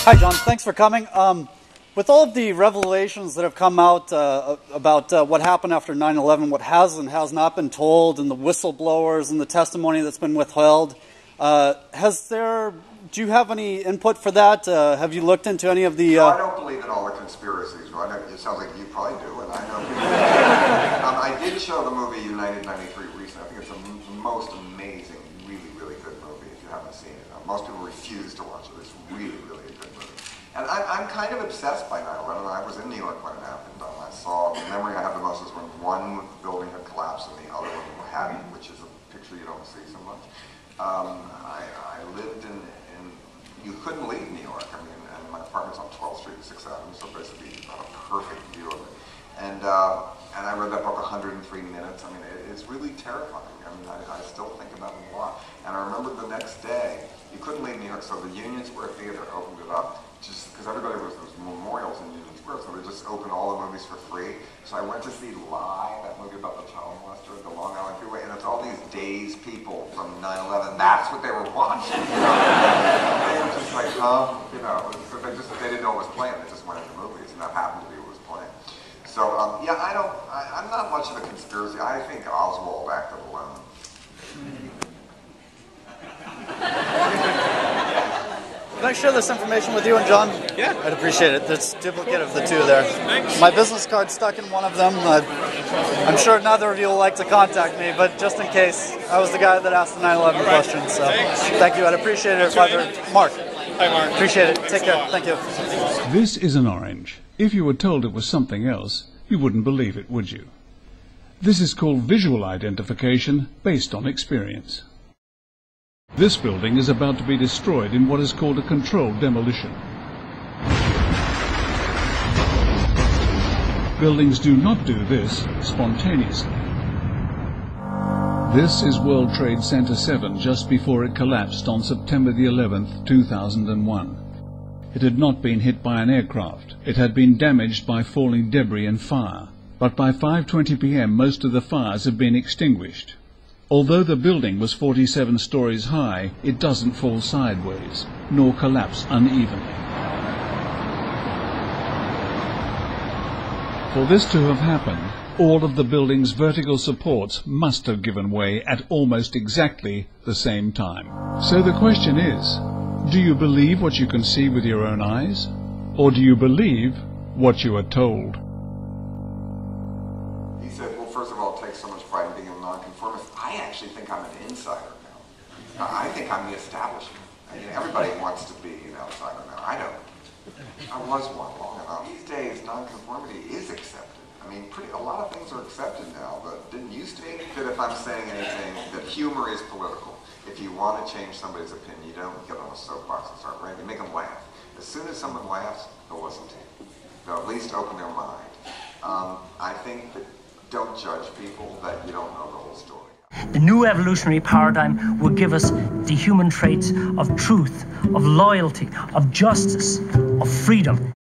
Hi, John. Thanks for coming. With all of the revelations that have come out about what happened after 9/11, what has and has not been told, and the whistleblowers and the testimony that's been withheld, do you have any input for that? Have you looked into any of the... I don't believe in all the conspiracies, right? It sounds like you probably do, and I know people. I did show the movie United 93 recently. I think it's the most amazing, really, really good movie if you haven't seen it. Most people refuse to watch it. It's really, really a good movie. And I'm kind of obsessed by 9/11. I was in New York when it happened. I saw, the memory I have the most is when one building had collapsed and the other one hadn't, which is a picture you don't see so much. I lived in, you couldn't leave New York. I mean, and my apartment's on 12th Street and 6th Avenue, so basically you got a perfect view of it. And I read that book 103 Minutes. I mean, it's really terrifying. I mean, I still think about it a lot. And I remember the next day, you couldn't leave New York, so the Union Square Theater opened it up, just because everybody there was memorials in Union Square, so they just opened all the movies for free. So I went to see Lie, that movie about the child molester at the Long Island Freeway, and it's all these dazed people from 9/11. That's what they were watching. They were just like, you know, they didn't know it was playing. They just went into movies, and that happened to be what was playing. So yeah, I'm not much of a conspiracy. I think Oswald acted alone. Can I share this information with you and John? Yeah. I'd appreciate it. There's a duplicate of the two there. Thanks. My business card's stuck in one of them. I'm sure neither of you will like to contact me, but just in case, I was the guy that asked the 9/11 question. So thank you. I'd appreciate it. Mark. Hi, Mark. Appreciate it. Take care. Thank you. This is an orange. If you were told it was something else, you wouldn't believe it, would you? This is called visual identification based on experience. This building is about to be destroyed in what is called a controlled demolition. Buildings do not do this spontaneously. This is World Trade Center 7 just before it collapsed on September the 11th, 2001. It had not been hit by an aircraft. It had been damaged by falling debris and fire. But by 5:20 p.m. most of the fires had been extinguished. Although the building was 47 stories high, it doesn't fall sideways, nor collapse unevenly. For this to have happened, all of the building's vertical supports must have given way at almost exactly the same time. So the question is, do you believe what you can see with your own eyes, or do you believe what you are told? He said, well, first of all, it takes so much pride in being a nonconformist. I actually think I'm an insider now. I think I'm the establishment. I mean, everybody wants to be an outsider now. I don't. I was one long enough. These days, nonconformity is accepted. I mean, a lot of things are accepted now, but didn't used to be. That if I'm saying anything, that humor is political. If you want to change somebody's opinion, you don't get on a soapbox and start ranting. You make them laugh. As soon as someone laughs, they'll listen to you. They'll at least open their mind. I think that don't judge people that you don't know the whole story. The new evolutionary paradigm will give us the human traits of truth, of loyalty, of justice, of freedom.